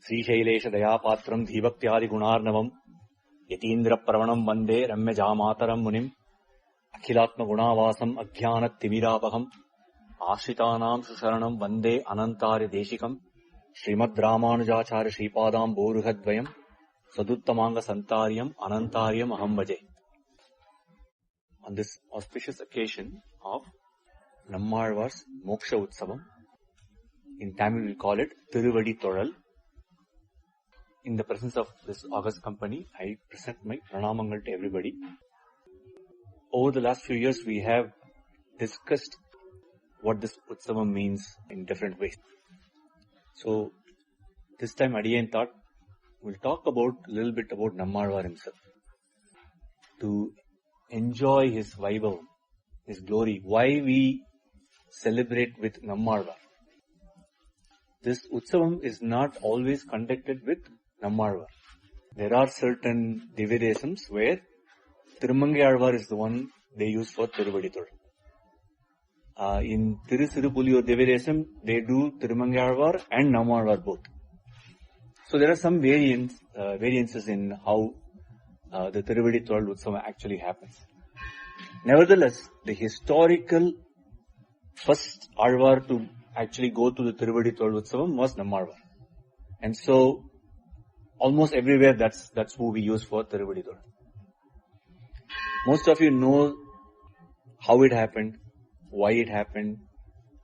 Srishailesha Dayapatram Dhibhaktyadi Gunarnavam Yatindra Pravanam Vande Ramya Jamataram Munim Akhilatma Gunavasam Adhyayana Timirapaham Ashritanam Susaranam Vande Anantari Deshikam Srimad Ramanujacharya Sripadam Boruhadvayam Saduttamanga Santaryam Anantaryam Aham Bhaje. On this auspicious occasion of Nammazhvar's Moksha Utsavam, in Tamil we call it Tiruvadi Thoral. In the presence of this august company, I present my pranamangal to everybody. Over the last few years, we have discussed what this Utsavam means in different ways. So, this time Adhyayana thought we'll talk a little bit about Nammazhvar himself. To enjoy his Vaibhavam, his glory, why we celebrate with Nammazhvar. This Utsavam is not always conducted with Nammazhvar. There are certain Divyadesams where Tirumangayalvar is the one they use for Tiruvadi Thoral. In Tirusirupuliyur Divyadesam, they do Tirumangayalvar and Nammazhvar both. So there are some variances in how the Tiruvadi Thoral Utsavam actually happens. Nevertheless, the historical first Alvar to actually go to the Tiruvadi Thoral Utsavam was Nammazhvar. And so, almost everywhere that's who we use for Tiruvadi Thoral. Most of you know how it happened, why it happened.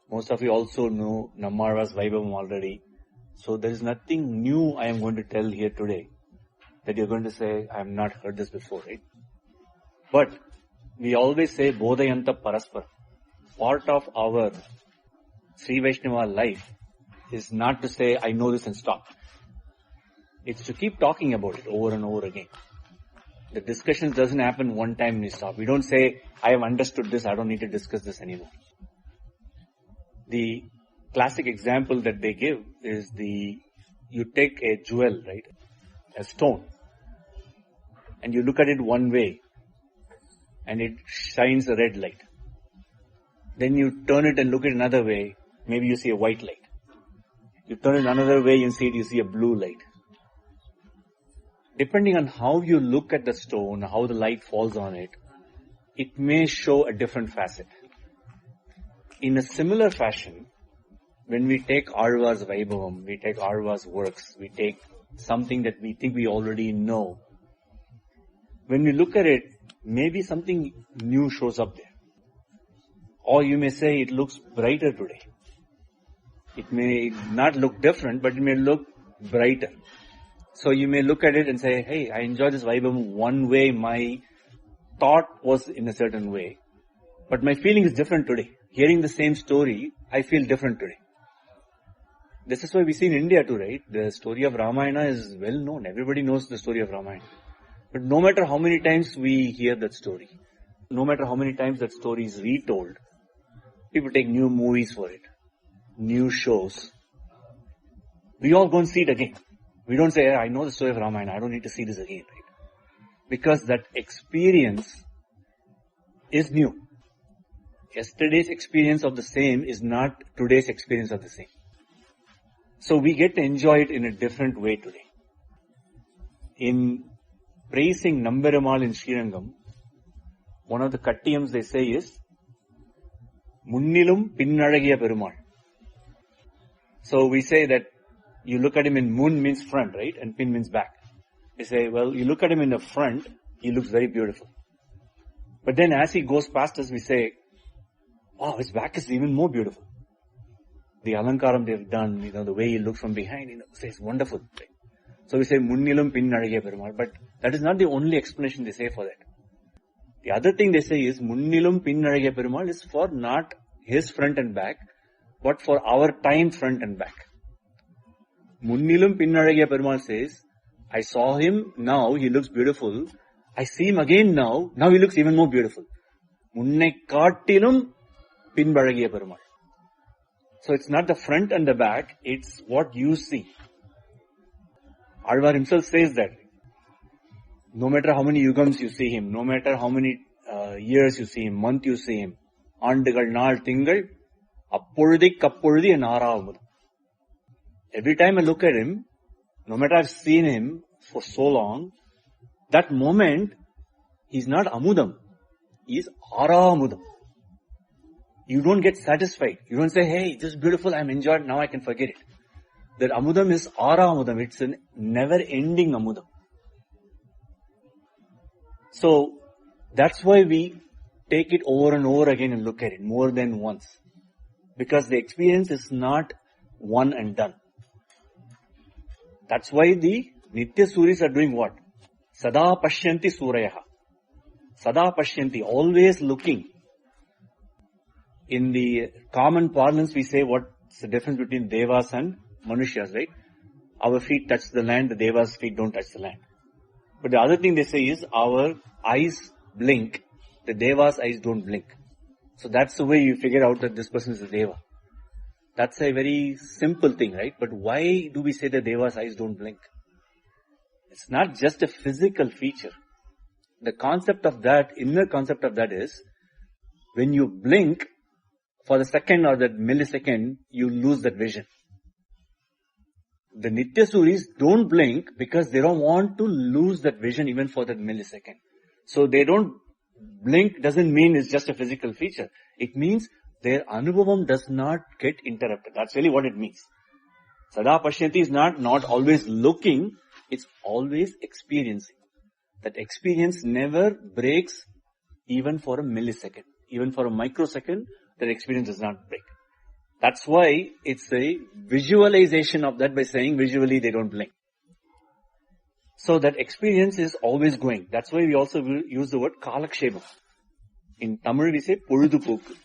Most of you also know Nammazhvar's Vaibhavam already. So there is nothing new I am going to tell here today that you're going to say, I have not heard this before, right? But we always say Bodhayanta Paraspara. Part of our Sri Vaishnava life is not to say, I know this and stop. It's to keep talking about it over and over again. The discussion doesn't happen one time and we stop. We don't say, I have understood this, I don't need to discuss this anymore. The classic example that they give is you take a jewel, right? A stone. And you look at it one way. And it shines a red light. Then you turn it and look at it another way. Maybe you see a white light. You turn it another way and you see a blue light. Depending on how you look at the stone, how the light falls on it, it may show a different facet. In a similar fashion, when we take Alvar's Vaibhavam, we take Alvar's works, we take something that we think we already know. When we look at it, maybe something new shows up there. Or you may say it looks brighter today. It may not look different, but it may look brighter. So you may look at it and say, hey, I enjoy this Vaibhavam one way, my thought was in a certain way. But my feeling is different today. Hearing the same story, I feel different today. This is why we see in India too, right? The story of Ramayana is well known. Everybody knows the story of Ramayana. But no matter how many times we hear that story, no matter how many times that story is retold, people take new movies for it, new shows. We all go and see it again. We don't say, I know the story of Ramayana, I don't need to see this again, right? Because that experience is new. Yesterday's experience of the same is not today's experience of the same. So we get to enjoy it in a different way today. In praising Namberamal in Srirangam, one of the Kattiyams they say is, Munnilum Pinnalagiya Perumal. So we say that you look at him in Mun means front, right? And Pin means back. They say, well, you look at him in the front, he looks very beautiful. But then as he goes past us, we say, wow, his back is even more beautiful. The alankaram they've done, the way he looks from behind, says wonderful. Right? So we say, Munnilum Pinnalagiya Perumal. But that is not the only explanation they say for that. The other thing they say is, Munnilum Pinnalagiya Perumal is for not his front and back, but for our time front and back. Munnilum Pinnalagiya Perumal says, I saw him, now he looks beautiful. I see him again now he looks even more beautiful. Munnai Kattilum Pinnalagiya Perumal. So it's not the front and the back, it's what you see. Alvar himself says that. No matter how many yugams you see him, no matter how many years you see him, month you see him, ஆண்டுகள் நாள் திங்கள் அப்பொழுதைக்கு அப்பொழுது என் ஆறாவது. Every time I look at him, no matter I've seen him for so long, that moment, he's not amudam. He's aramudam. You don't get satisfied. You don't say, hey, this is beautiful, I'm enjoyed, now I can forget it. That amudam is aramudam. It's a never-ending amudam. So, that's why we take it over and over again and look at it more than once. Because the experience is not one and done. That's why the Nitya Suris are doing what? Sada Pashyanti Surayaha. Sada Pashyanti, always looking. In the common parlance, we say what's the difference between Devas and Manushyas, right? Our feet touch the land, the Devas' feet don't touch the land. But the other thing they say is our eyes blink, the Devas' eyes don't blink. So that's the way you figure out that this person is a Deva. That's a very simple thing, right? But why do we say the Devas' eyes don't blink? It's not just a physical feature. The concept of that, inner concept of that is, when you blink, for the second or that millisecond, you lose that vision. The Nitya Suris don't blink because they don't want to lose that vision even for that millisecond. So they don't blink doesn't mean it's just a physical feature. It means their anubhavam does not get interrupted. That's really what it means. Sada Pashyanti is not always looking, it's always experiencing. That experience never breaks even for a millisecond. Even for a microsecond, that experience does not break. That's why it's a visualization of that by saying visually they don't blink. So that experience is always going. That's why we also use the word kalakshepam. In Tamil we say poludupokku.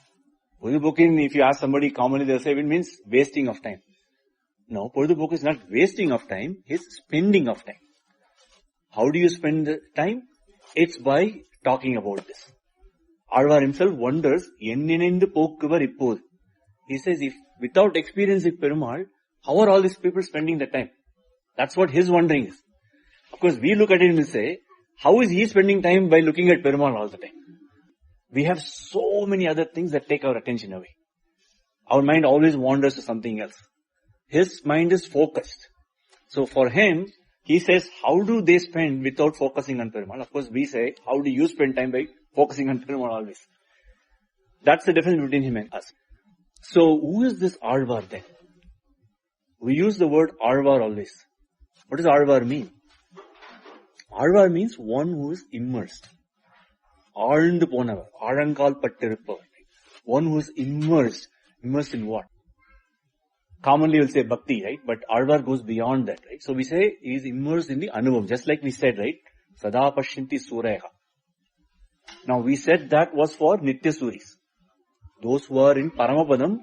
Poludupokku, if you ask somebody commonly they'll say it means wasting of time. No, poludupokku is not wasting of time, it's spending of time. How do you spend the time? It's by talking about this. Alvar himself wonders, enninendu pokkuvar ippod. He says, if without experiencing Perumal, how are all these people spending the time? That's what his wondering is. Of course, we look at it and say, how is he spending time by looking at Perumal all the time? We have so many other things that take our attention away. Our mind always wanders to something else. His mind is focused. So for him, he says, how do they spend without focusing on Perumal? Of course, we say, how do you spend time by focusing on Perumal always? That's the difference between him and us. So, who is this Alvar then? We use the word Alvar always. What does Alvar mean? Alvar means one who is immersed. Alndu ponavar. Arangal pattiruppavar. One who is immersed. Immersed in what? Commonly we'll say bhakti, right? But Alvar goes beyond that, right? So we say he is immersed in the anubhavam. Just like we said, right? Sada Pashyanti Surayaha. Now we said that was for Nitya Suris. Those who are in Paramapadam,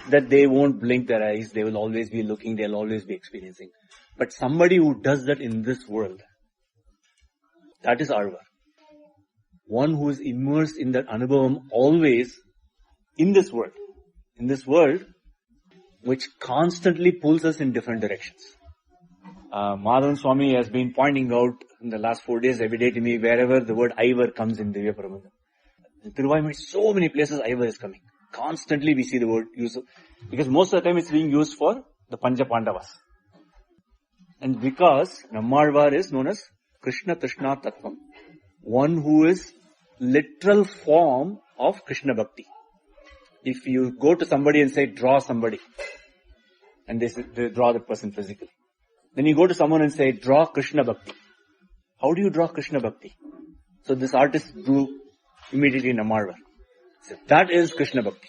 that they won't blink their eyes, they will always be looking, they'll always be experiencing. But somebody who does that in this world, that is Alvar. One who is immersed in that anubhavam always in this world. In this world, which constantly pulls us in different directions. Madhavan Swami has been pointing out in the last 4 days every day to me wherever the word Ivar comes in Divya Prabandham. In Tiruvayamai, so many places Ivar is coming. Constantly we see the word used, because most of the time it's being used for the Pancha Pandavas. And because Nammazhvar is known as Krishna Trishna Tattvam, one who is literal form of Krishna Bhakti. If you go to somebody and say, draw somebody, and they draw the person physically. Then you go to someone and say, draw Krishna Bhakti. How do you draw Krishna Bhakti? So this artist drew immediately Nammazhvar. So that is Krishna Bhakti.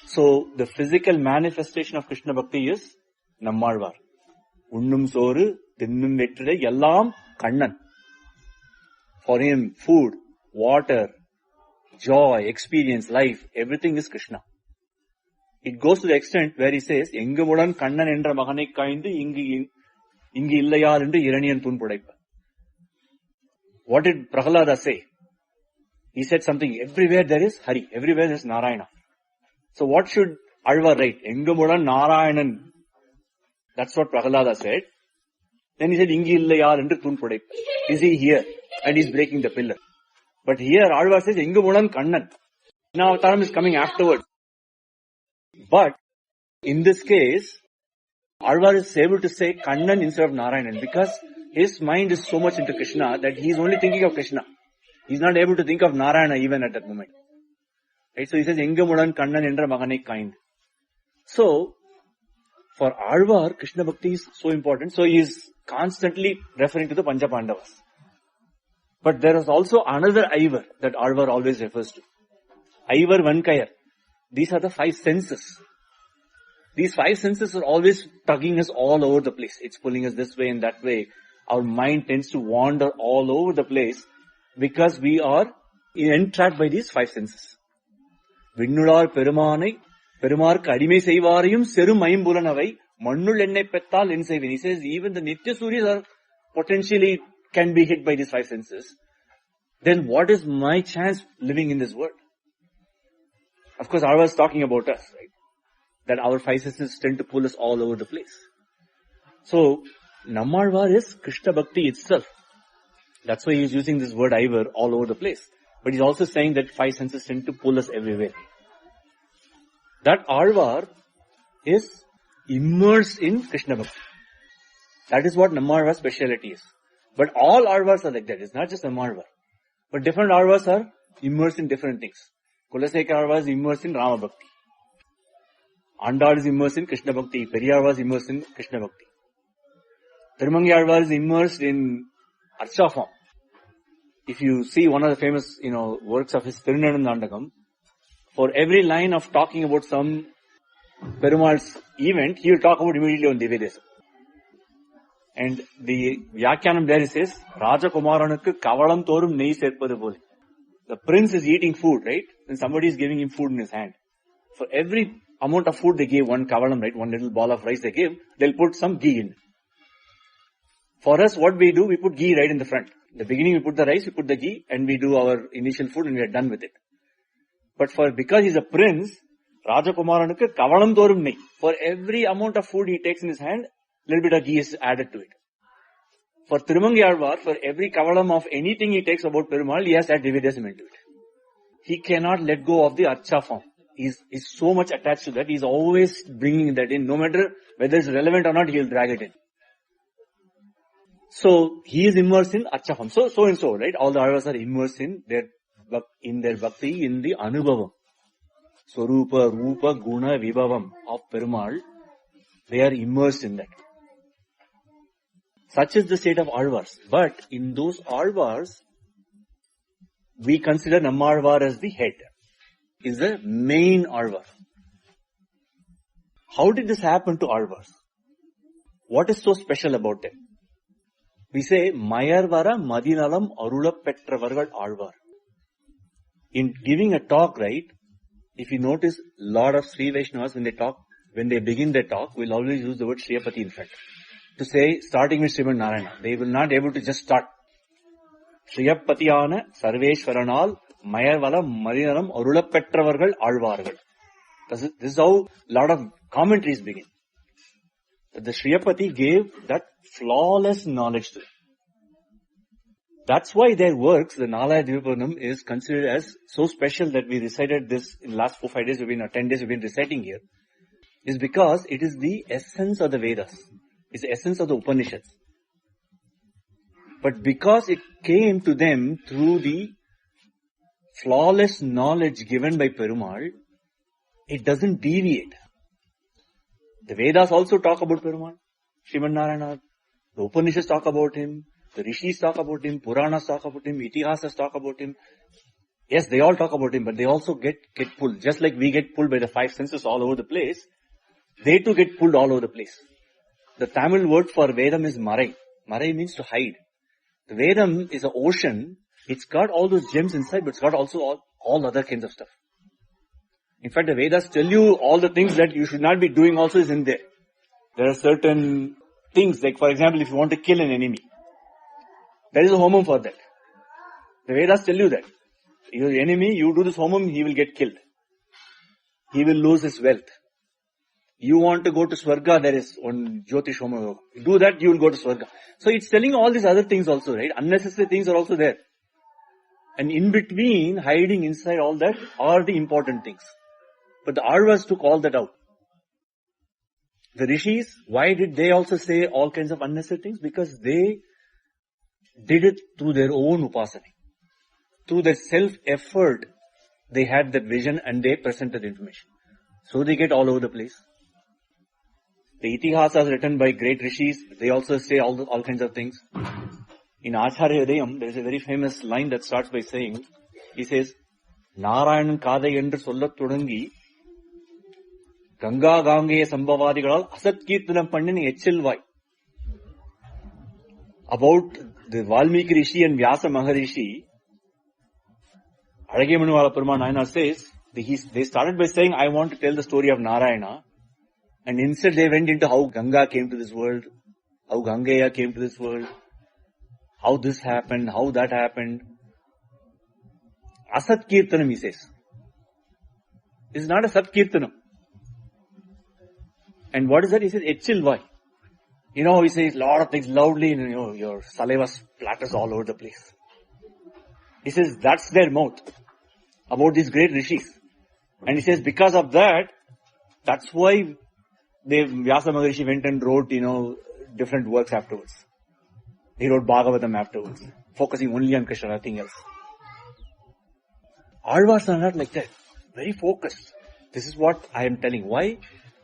So the physical manifestation of Krishna Bhakti is Nammazhvar. Unnum soru, tinnum vetture, yallam kannan. For him, food, water, joy, experience, life, everything is Krishna. It goes to the extent where he says, Engamudan kannan endra maganai kaindu ingi illayal endu iraniyan thun pudaippa. What did Prahlada say? He said something, everywhere there is Hari, everywhere there is Narayana. So what should Alvar write? Engamudan Narayanan. That's what Prahlada said. Then he said, Ingi illayal endu thun pudaippa. Is he here? And he's breaking the pillar. But here Alvar says, Engamudan Kannan. Now Taram is coming afterwards. But in this case, Alvar is able to say Kannan instead of Narayanan because his mind is so much into Krishna that he is only thinking of Krishna. He is not able to think of Narayana even at that moment. Right? So he says, Engamudan Kannan Endra Magane kind. So, for Alvar, Krishna Bhakti is so important. So he is constantly referring to the Pancha Pandavas. But there is also another Ivar that Alvar always refers to. Ivar Vankayar. These are the 5 senses. These 5 senses are always tugging us all over the place. It's pulling us this way and that way. Our mind tends to wander all over the place because we are entrapped by these 5 senses. Vinnudar Perumanai, Perumar Kadime Seivarium, Serum Maimbulanavai, Mannul Enne Pettal Ensevin. He says even the Nitya Suryas are potentially can be hit by these 5 senses. Then what is my chance living in this world? Of course, I was talking about us, right? That our 5 senses tend to pull us all over the place. So, Nammazhvar is Krishna Bhakti itself. That's why he is using this word Ivar all over the place. But he's also saying that 5 senses tend to pull us everywhere. That Alvar is immersed in Krishna Bhakti. That is what Nammazhvar's speciality is. But all Alvars are like that. It's not just Nammazhvar. But different Alvars are immersed in different things. Kulaseka Alvar is immersed in Rama Bhakti. Andal is immersed in Krishna Bhakti. Periyar was immersed in Krishna Bhakti. Thirumangi Alvar is immersed in Archa form. If you see one of the famous, works of his Tirunelveli, for every line of talking about some Perumal's event, he will talk about immediately on Venkatesan. And the Vyakyanam there says, Raja Kumaranukku Kavalam Thorum Nei Serpadu Pole. The prince is eating food, right? And somebody is giving him food in his hand. For every amount of food they gave, one kavalam, right? One little ball of rice they give, they'll put some ghee in. For us, what we do, we put ghee right in the front. In the beginning we put the rice, we put the ghee, and we do our initial food and we are done with it. But because he's a prince, Raja Kumaranukku Kavalam Thorum Nei. For every amount of food he takes in his hand, little bit of ghee is added to it. For Thirumangi Alvar, for every kavalam of anything he takes about Perumal, he has to add Venkatesan into it. He cannot let go of the Archa form. He's so much attached to that. He's always bringing that in. No matter whether it's relevant or not, he'll drag it in. So, he is immersed in Archa form. So and so, right? All the Alvars are immersed in their bhakti, in the Anubhavam. Swarupa, Rupa, Guna, Vibhavam of Perumal. They are immersed in that. Such is the state of Alvars. But in those Alvars, we consider Nammazhvar as the head. Is the main Alvar. How did this happen to Alvars? What is so special about them? We say, Mayarvara Madinalam Arula Petravargal Alvar. In giving a talk, right, if you notice, lot of Sri Vaishnavas when they begin their talk, will always use the word Shriyapati in front. To say, starting with Srimad Narayana. They will not able to just start. Shriyapatiyana Sarveshwaranal Mayarvala Madinalam Arula Petravargal Alvargal. This is how a lot of commentaries begin. That the Shriyapati gave that flawless knowledge to them. That's why their works, the Nalaya Dvipanam, is considered as so special that we recited this in the last 4-5 days, 10 days we've been reciting here. Is because it is the essence of the Vedas. It's the essence of the Upanishads. But because it came to them through the flawless knowledge given by Perumal, it doesn't deviate. The Vedas also talk about Perumal, Srimad Narayana. The Upanishads talk about him. The Rishis talk about him. Puranas talk about him. Itihasas talk about him. Yes, they all talk about him, but they also get pulled. Just like we get pulled by the 5 senses all over the place, they too get pulled all over the place. The Tamil word for Vedam is Marai. Marai means to hide. The Vedam is an ocean. It's got all those gems inside, but it's got also all other kinds of stuff. In fact, the Vedas tell you all the things that you should not be doing also is in there. There are certain things, like for example, if you want to kill an enemy, there is a homam for that. The Vedas tell you that. Your enemy, you do this homam, he will get killed. He will lose his wealth. You want to go to Swarga, there is one Jyotish homam. Do that, you will go to Swarga. So it's telling all these other things also, right? Unnecessary things are also there. And in between, hiding inside all that are the important things. But the Alvars took all that out. The rishis, why did they also say all kinds of unnecessary things? Because they did it through their own upasana. Through their self-effort, they had that vision and they presented the information. So they get all over the place. The Itihasas written by great rishis, they also say all kinds of things. In Acharya Hridayam, there is a very famous line that starts by saying, he says, Narayanan Kadai endru sollat தொடங்கி கங்கா காங்கேய சம்பவாதிகளால் அசத்கீர்த்தனம் பண்ணின எச்சில்வாய். About the Valmiki Rishi and Vyasa Maharishi, Azhagiyamanivala Perumal Nayanar says, they started by saying, I want to tell the story of Narayana, and instead they went into how Ganga came to this world, how Gangeya came to this world, how this happened, how that happened. Asat Kirtanam, he says. This is not a Sat Kirtanam. And what is that? He says, Etchilvai. You know, he says a lot of things loudly, and your saliva splatters all over the place. He says, that's their mouth about these great rishis. And he says, because of that, that's why Vyasa Maharishi went and wrote, different works afterwards. He wrote Bhagavatam afterwards, focusing only on Krishna, nothing else. Alvars are not like that. Very focused. This is what I am telling. Why?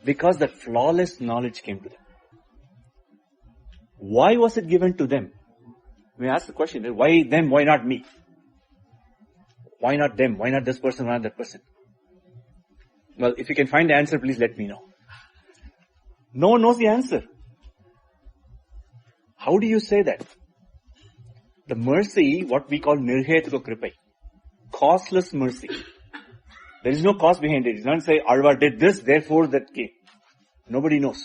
Because that flawless knowledge came to them. Why was it given to them? We ask the question, why them, why not me? Why not them? Why not this person, why not that person? Well, if you can find the answer, please let me know. No one knows the answer. How do you say that? The mercy, what we call nirhetuka kripai, causeless mercy. There is no cause behind it. It does not say, Alvar did this, therefore that came. Nobody knows.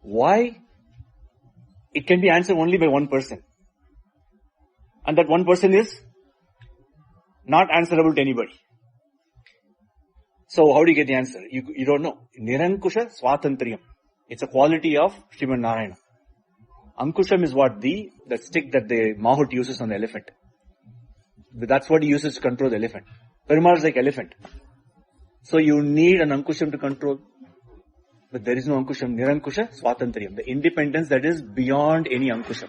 Why? It can be answered only by one person. And that one person is not answerable to anybody. So how do you get the answer? You don't know. Nirankusha Swatantriyam. It's a quality of Srimad Narayana. Ankusham is what? The stick that the Mahut uses on the elephant. But that's what he uses to control the elephant. Perumal is like elephant. So you need an Ankusham to control. But there is no Ankusham. Nirankusha Swatantriyam. The independence that is beyond any Ankusham.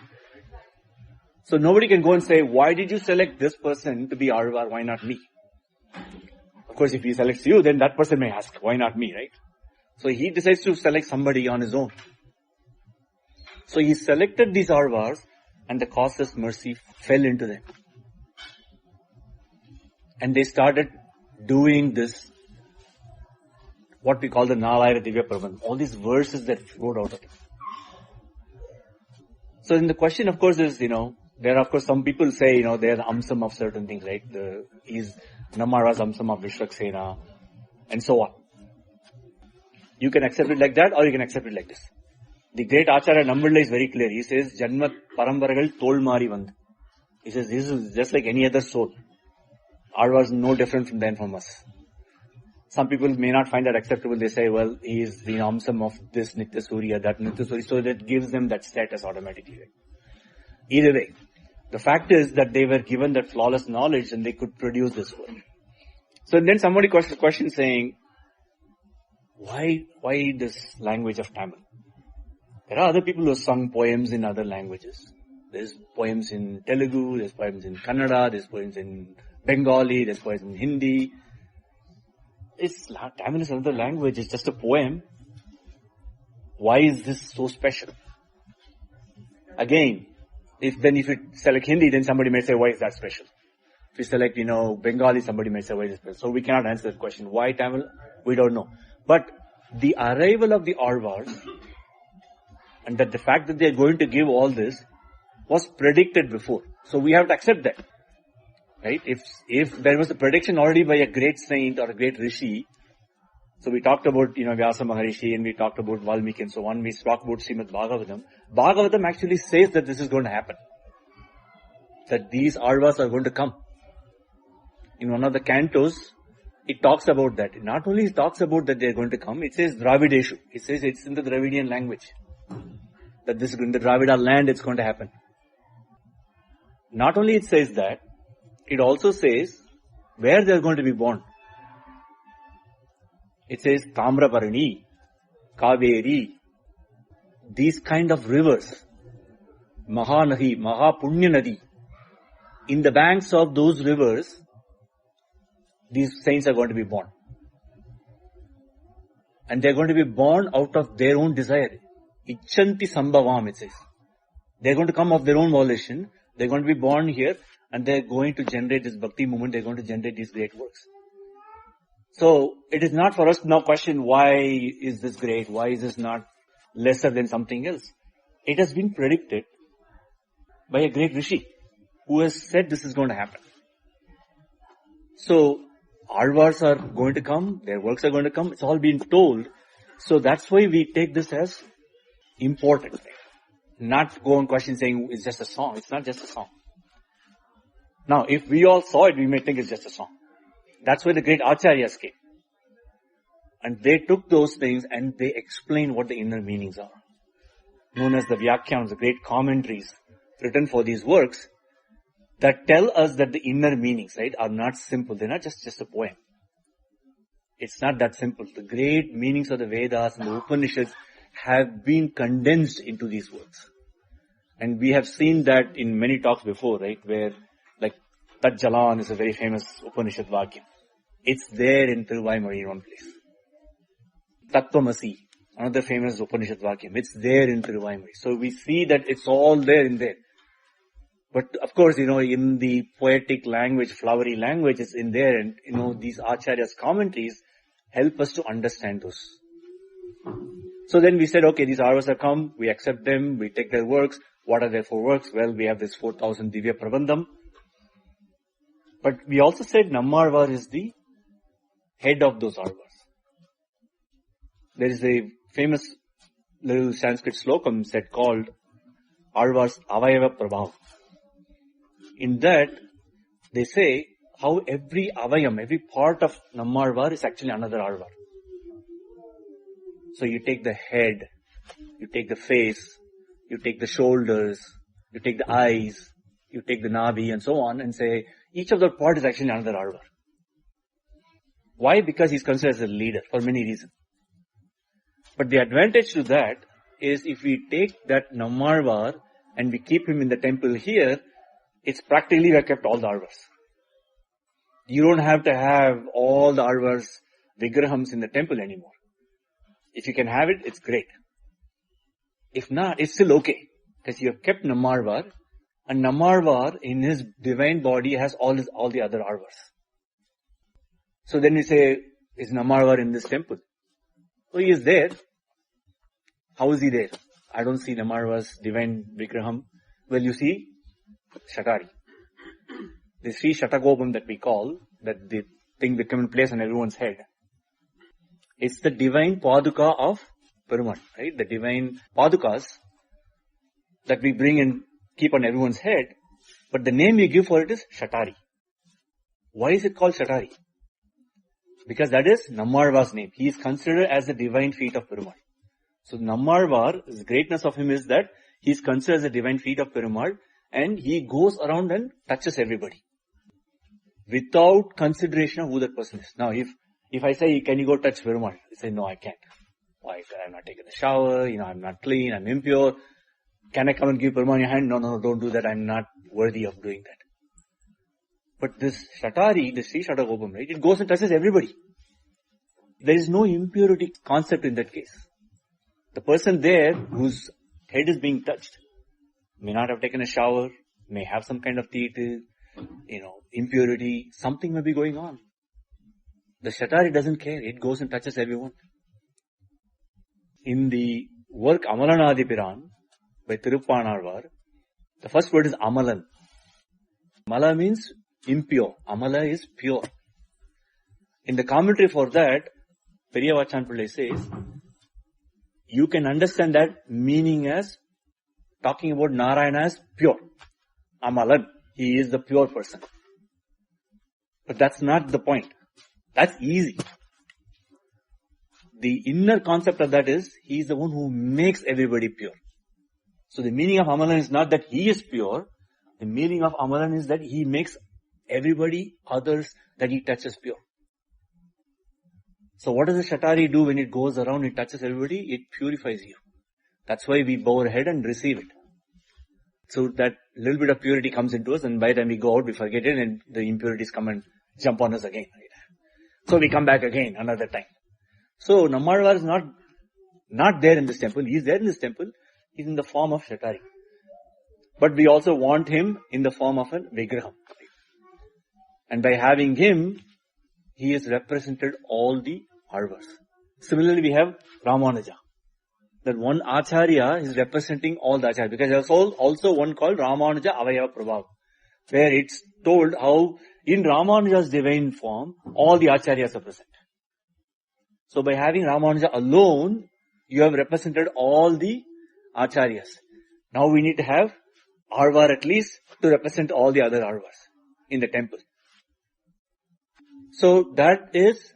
So nobody can go and say, why did you select this person to be Alvar? Why not me? Of course, if he selects you, then that person may ask, why not me, right? So he decides to select somebody on his own. So he selected these Alvars and the causeless mercy fell into them. And they started doing this, what we call the Nalayana Divya Prabandha. All these verses that flowed out of it. So then the question, of course, is, there are, of course, some people say, they are the amsam of certain things, right? He's Nammazhvar's amsam of Vishwaksena, and so on. You can accept it like that, or you can accept it like this. The great Acharya Nammazhvar is very clear. He says, Janmat Parambaragal Tol Mari Vand. He says, this is just like any other soul. Alvar is no different from us. Some people may not find that acceptable. They say, well, he is the amsam of this Nitya Surya, that Nitya Surya, so that gives them that status automatically. Right? Either way, the fact is that they were given that flawless knowledge and they could produce this work. So then somebody question saying, why this language of Tamil? There are other people who have sung poems in other languages. There's poems in Telugu, there's poems in Kannada, there's poems in Bengali, there's poems in Hindi. Tamil is another language, it's just a poem. Why is this so special? Again, if you select Hindi, then somebody may say, why is that special? If you select, Bengali, somebody may say, why is it special? So we cannot answer that question. Why Tamil? We don't know. But the arrival of the Alvars, and that the fact that they are going to give all this, was predicted before. So we have to accept that. Right? If there was a prediction already by a great saint or a great rishi, so we talked about, Vyasa Maharishi, and we talked about Valmiki and so on, we talked about Srimad Bhagavatam. Bhagavatam actually says that this is going to happen. That these Alvars are going to come. In one of the cantos, it talks about that. Not only it talks about that they are going to come, it says Dravideshu. It says it's in the Dravidian language. That this is in the Dravida land, it's going to happen. Not only it says that, it also says where they are going to be born. It says Tamraparani. Kaveri, these kind of rivers, Mahanahi, Mahapunya Nadi, in the banks of those rivers, these saints are going to be born. And they're going to be born out of their own desire. Ichanti Sambhavam, it says. They're going to come of their own volition. They're going to be born here and they're going to generate this bhakti movement. They're going to generate these great works. So, it is not for us to now question why is this great? Why is this not lesser than something else? It has been predicted by a great Rishi who has said this is going to happen. So, Alvars are going to come, their works are going to come, it's all been told. So that's why we take this as important. Not go on question saying it's just a song. It's not just a song. Now, if we all saw it, we may think it's just a song. That's why the great Acharyas came. And they took those things and they explained what the inner meanings are. Known as the Vyakyans, the great commentaries written for these works, that tell us that the inner meanings, right, are not simple. They're not just a poem. It's not that simple. The great meanings of the Vedas and the Upanishads have been condensed into these works. And we have seen that in many talks before, right, where, like, Tat Jalan is a very famous Upanishad Vakyam. It's there in Tiruvaimari in one place. Tattvamasi, another famous Upanishad Vakyam. It's there in Tiruvaimari. So we see that it's all there in there. But of course, in the poetic language, flowery language, it's in there, and these Acharyas' commentaries help us to understand those. So then we said, okay, these Arvas have come, we accept them, we take their works. What are their 4 works? Well, we have this 4,000 Divya Prabandham. But we also said Nammazhvar is the head of those Arvas. There is a famous little Sanskrit slokam set called Arvas Avayava Prabhav. In that, they say how every avayam, every part of Nammazhvar is actually another Arvar. So you take the head, you take the face, you take the shoulders, you take the eyes, you take the navi and so on and say each of the part is actually another Arvar. Why? Because he's considered as a leader for many reasons. But the advantage to that is if we take that Nammazhvar and we keep him in the temple here, it's practically we have kept all the Arvars. You don't have to have all the Arvars, Vigrahams in the temple anymore. If you can have it, it's great. If not, it's still okay. Because you have kept Nammazhvar, and Nammazhvar in his divine body has all the other Arvars. So then we say, is Nammazhvar in this temple? So he is there. How is he there? I don't see Nammazhvar's divine Vigraham. Well, you see, Shatari. The Sri Shatagopam that we call, that the thing that comes in place on everyone's head. It's the divine Paduka of Perumal, right? The divine Padukas that we bring and keep on everyone's head. But the name we give for it is Shatari. Why is it called Shatari? Because that is Nammazhvar's name. He is considered as the divine feet of Perumal. So Nammazhvar, the greatness of him is that he is considered as the divine feet of Perumal. And he goes around and touches everybody. Without consideration of who that person is. Now, if I say, can you go touch Perumal? I say, no, I can't. Why? I'm not taking a shower, I'm not clean, I'm impure. Can I come and give Perumal your hand? No, don't do that. I'm not worthy of doing that. But this Shatari, the Sri Shatagopam, right? It goes and touches everybody. There is no impurity concept in that case. The person there whose head is being touched may not have taken a shower, may have some kind of teeth, impurity, something may be going on. The Shatari doesn't care, it goes and touches everyone. In the work Amalanadipiran by Tiruppanarvar, the first word is Amalan. Mala means impure, Amala is pure. In the commentary for that, Periyavachan Pillai says, you can understand that meaning as talking about Narayana as pure. Amalan. He is the pure person. But that's not the point. That's easy. The inner concept of that is, he is the one who makes everybody pure. So the meaning of Amalan is not that he is pure. The meaning of Amalan is that he makes everybody, others that he touches pure. So what does the Shatari do when it goes around, it touches everybody? It purifies you. That's why we bow our head and receive it. So that little bit of purity comes into us, and by the time we go out, we forget it, and the impurities come and jump on us again. So we come back again another time. So Nammazhvar is not there in this temple. He is there in this temple. He is in the form of Shatari. But we also want him in the form of a Vigraham. And by having him, he has represented all the Alvars. Similarly, we have Ramanuja. That one Acharya is representing all the Acharyas. Because there is also one called Ramanuja Avayava Prabhav, where it's told how in Ramanuja's divine form, all the Acharyas are present. So by having Ramanuja alone, you have represented all the Acharyas. Now we need to have Alvar at least to represent all the other Alvars in the temple. So that is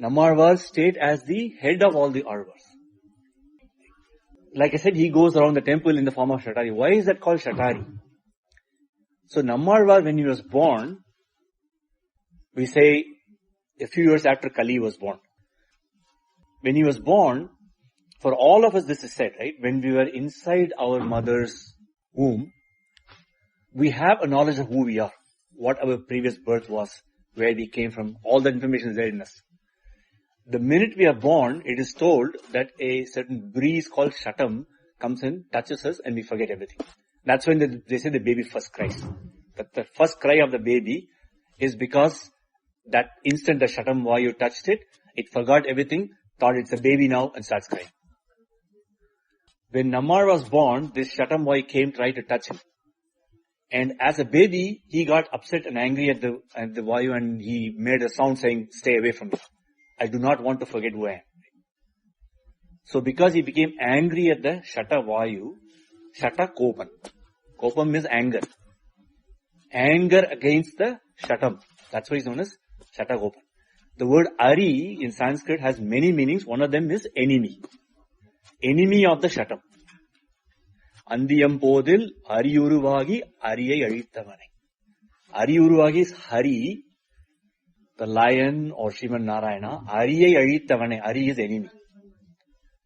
Nammazhvar's state as the head of all the Alvars. Like I said, he goes around the temple in the form of Shatari. Why is that called Shatari? So Nammazhvar, when he was born, we say a few years after Kali was born. When he was born, for all of us this is said, right? When we were inside our mother's womb, we have a knowledge of who we are, what our previous birth was, where we came from, all that information is there in us. The minute we are born, it is told that a certain breeze called Shatam comes in, touches us, and we forget everything. That's when they say the baby first cries. That the first cry of the baby is because that instant the Shatam Vayu touched it, it forgot everything, thought it's a baby now, and starts crying. When Nammar was born, this Shatam Vayu came, tried to touch him. And as a baby, he got upset and angry at the Vayu, and he made a sound saying, "Stay away from me. I do not want to forget who I am." So because he became angry at the Shata Vayu, Shata Kopan. Kopam means anger. Anger against the Shatam. That's why he's known as Shata Kopan. The word Ari in Sanskrit has many meanings. One of them is enemy. Enemy of the Shatam. Andiyam Podil Ariyuruvagi Ariyai Azhittavane. Ariyuruvagi is Hari, the lion or Sriman Narayana. Ariyai Azhittavane. Ari is enemy.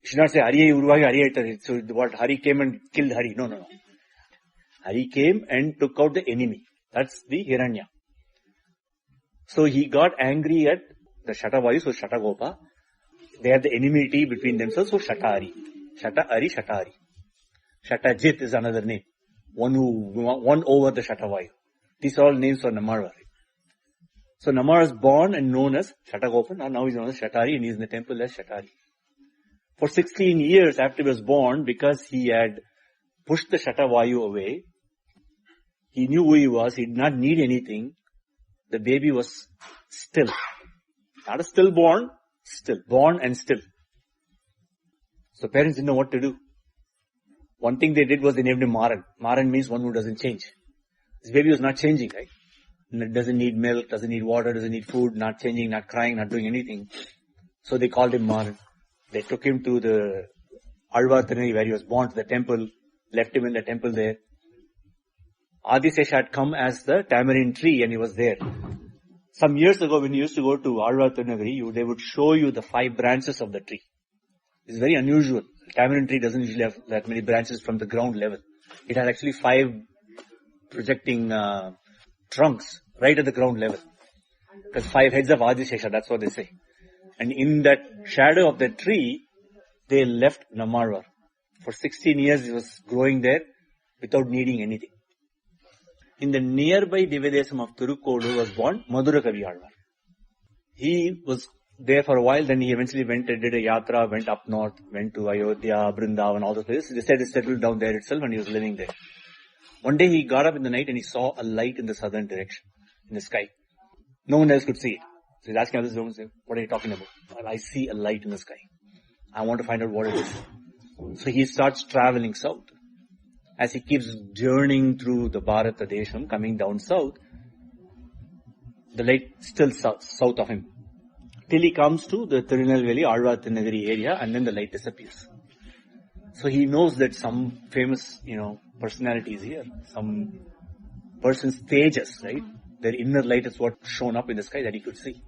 You should not say Ariyai Uruvagi Ariyai Azhittavane. So what, Hari came and killed Hari. No. Hari came and took out the enemy. That's the Hiranya. So he got angry at the Shatavayu, so Shatagopa. They had the enmity between themselves, so Shatari. Shatari, Shatari. Shatajit is another name. One who won over the Shatavayu. These are all names for Nammazhvar. So Nammazhvar was born and known as Shatagopan, and now he's known as Shatari, and he's in the temple as Shatari. For 16 years after he was born, because he had pushed the Shatavayu away, he knew who he was, he did not need anything. The baby was still. Not a stillborn, still. Born and still. So parents didn't know what to do. One thing they did was they named him Maran. Maran means one who doesn't change. This baby was not changing, right? It doesn't need milk, doesn't need water, doesn't need food, not changing, not crying, not doing anything. So they called him Maran. They took him to the Alvar Tirunelveli where he was born, to the temple, left him in the temple there. Adhyayana had come as the tamarind tree and he was there. Some years ago when you used to go to Alvar Tirunelveli, they would show you the 5 branches of the tree. It's very unusual. The tamarind tree doesn't usually have that many branches from the ground level. It has actually 5 projecting trunks right at the ground level. Because 5 heads of Adhyayana, that's what they say. And in that shadow of that tree, they left Nammazhvar. For 16 years he was growing there without needing anything. In the nearby Divyadesam of Tirukkodu was born Madhura Kavi Alvar. He was there for a while, then he eventually went and did a yatra, went up north, went to Ayodhya, Vrindavan, all those places. They said he settled down there itself and he was living there. One day he got up in the night and he saw a light in the southern direction, in the sky. No one else could see it. So he's asking others, "What are you talking about?" "Well, I see a light in the sky. I want to find out what it is." So he starts traveling south. As he keeps journeying through the Bharata Desham, coming down south, the light still south of him. Till he comes to the Tirunelveli, Alvar Tirunagari area, and then the light disappears. So he knows that some famous, personality is here. Some person's tejas, right? Their inner light is what shown up in the sky that he could see.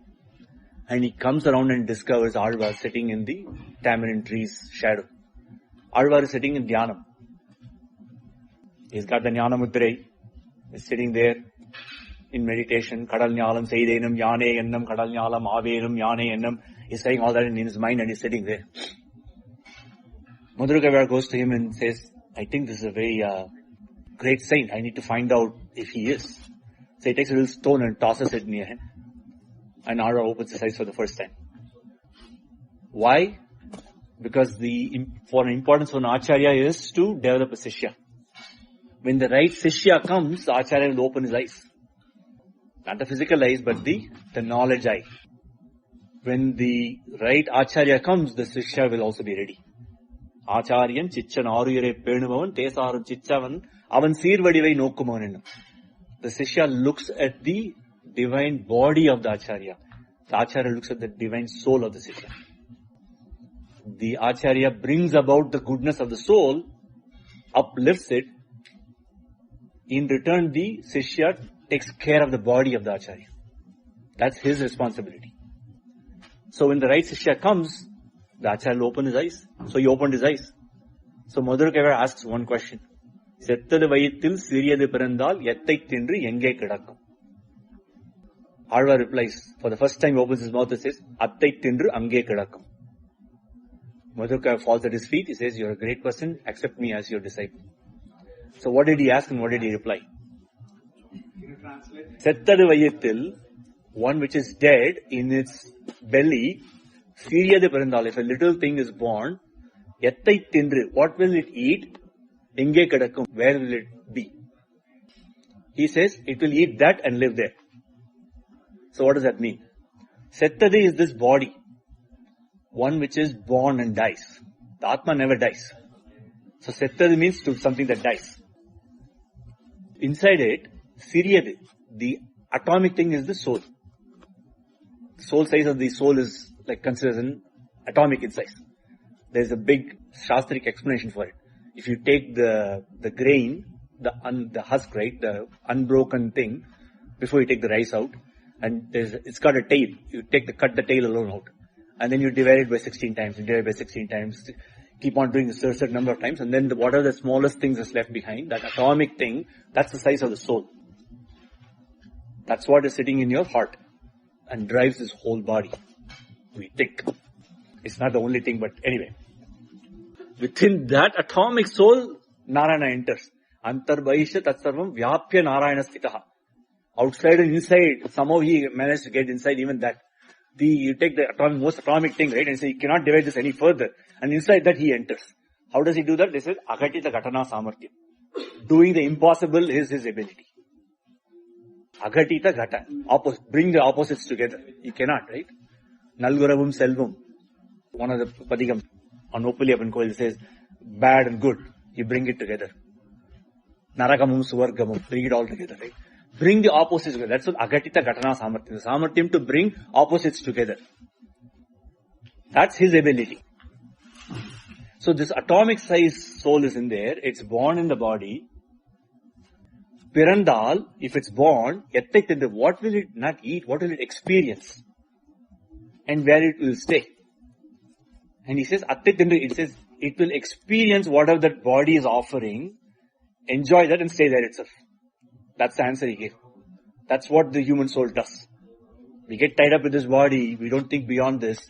And he comes around and discovers Alvar sitting in the tamarind tree's shadow. Alvar is sitting in Dhyanam. He's got the Jnana Mudrai. He's sitting there in meditation. Kadal Nyalam Seidenam Yane Ennam Kadal Nyalam Avenam Yane Ennam. He's saying all that in his mind and he's sitting there. Madhurakavar goes to him and says, I think this is a very great saint. I need to find out if he is. So he takes a little stone and tosses it near him. And Alvar opens his eyes for the first time. Why? Because for an importance for an Acharya is to develop a Sishya. When the right Sishya comes, the Acharya will open his eyes. Not the physical eyes, but the knowledge eye. When the right Acharya comes, the Sishya will also be ready. Acharyan Chichan Aruyare Penumavan Tesarum Chichavan Avan Sirvadivai Nokumavan. The Sishya looks at the divine body of the Acharya. The Acharya looks at the divine soul of the Sishya. The Acharya brings about the goodness of the soul, uplifts it. In return, the Sishya takes care of the body of the Acharya. That's his responsibility. So when the right Sishya comes, the Acharya will open his eyes. So he opened his eyes. So Madhurakavar asks one question. Settadu vayithil siriyadu pirandal yettai tindru enge kidakkum. Alvar replies, for the first time he opens his mouth and says, Attai tindru ange kidakkum. Madhurakavar falls at his feet. He says, you're a great person. Accept me as your disciple. So what did he ask and what did he reply? Settadu vayithil, one which is dead in its belly, siriyadu pirandal, if a little thing is born, yettai tindru, what will it eat? Enge kadakkum, where will it be? He says, it will eat that and live there. So what does that mean? Settadu is this body, one which is born and dies. The Atma never dies. So Settadu means to something that dies. Inside it, Siriyadu, the atomic thing is the soul. The soul size of the soul is like considered an atomic in size. There's a big Shastric explanation for it. If you take the grain, the husk, right, the unbroken thing, before you take the rice out, and it's got a tail. You cut the tail alone out. And then you divide it by 16 times, you divide by 16 times, keep on doing this a certain number of times, and then what are the smallest things that's left behind, that atomic thing, that's the size of the soul. That's what is sitting in your heart and drives this whole body. We think. It's not the only thing, but anyway. Within that atomic soul, Narayana enters. Antarbhaisha tatsarvam vyapya Narayana sthitaha. Outside and inside, somehow he managed to get inside even that. You take the most atomic thing, right, and say, you cannot divide this any further. And inside that he enters. How does he do that? They say, Agatita Ghatana Samartyam. Doing the impossible is his ability. Agatita Ghata. Bring the opposites together. You cannot, right? Nalguravum Selvam. One of the Padigam on Opulyapan Koil says, bad and good. You bring it together. Narakamum Suvargamum. Bring it all together, right? Bring the opposites together. That's what Agatita Ghatana Samartyam. The Samartyam to bring opposites together. That's his ability. So this atomic size soul is in there. It's born in the body. Pirandal, if it's born, what will it not eat? What will it experience? And where it will stay? And he says, it says, it will experience whatever that body is offering, enjoy that and stay there itself. That's the answer he gave. That's what the human soul does. We get tied up with this body, we don't think beyond this,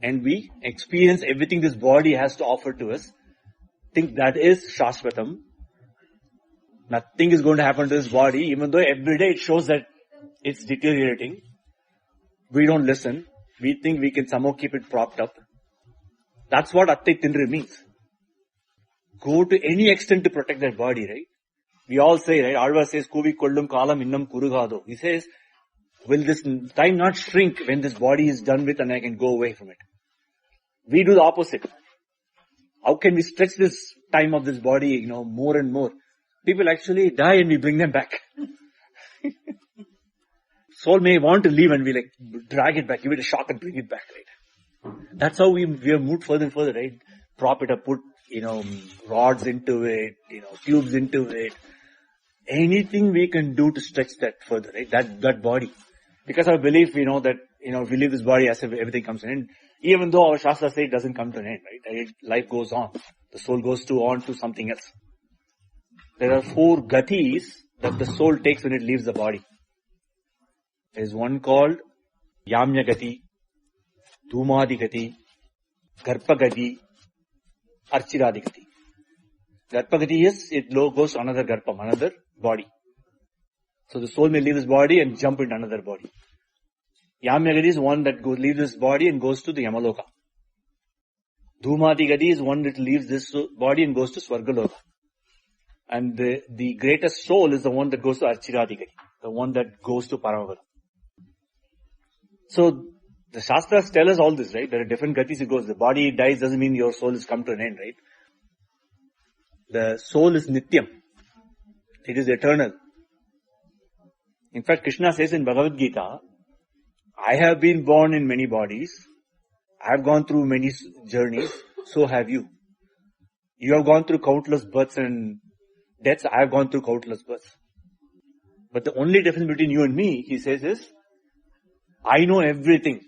and we experience everything this body has to offer to us. Think that is Shashvatam. Nothing is going to happen to this body, even though every day it shows that it's deteriorating. We don't listen. We think we can somehow keep it propped up. That's what Attai Tindri means. Go to any extent to protect that body, right? We all say, right? Alvar says, Kuvi kollum kalam innam kurugado. He says, will this time not shrink when this body is done with and I can go away from it? We do the opposite. How can we stretch this time of this body, more and more? People actually die and we bring them back. Soul may want to leave and we drag it back, give it a shock and bring it back, right? That's how we have moved further and further, right? Prop it up, put, rods into it, tubes into it. Anything we can do to stretch that further, right? That body. Because our belief, that if we leave this body as if everything comes to an end, even though our Shastras say it doesn't come to an end, right? Life goes on. The soul goes on to something else. There are 4 gatis that the soul takes when it leaves the body. There is one called Yamya Gati, Dhumadi Gati, Garpa Gati, Archiradi Gati. Garpa Gati is, it goes to another Garpam, another body. So the soul may leave this body and jump into another body. Yamya Gati is one that leaves this body and goes to the Yamaloka. Dhumadi Gati is one that leaves this body and goes to Swargaloka. And the greatest soul is the one that goes to Archiradi Gati, the one that goes to Paramavara. So the Shastras tell us all this, right? There are different gatis it goes. The body dies doesn't mean your soul has come to an end, right? The soul is nityam. It is eternal. In fact, Krishna says in Bhagavad Gita, I have been born in many bodies. I have gone through many journeys. So have you. You have gone through countless births and deaths. I have gone through countless births. But the only difference between you and me, he says, is I know everything.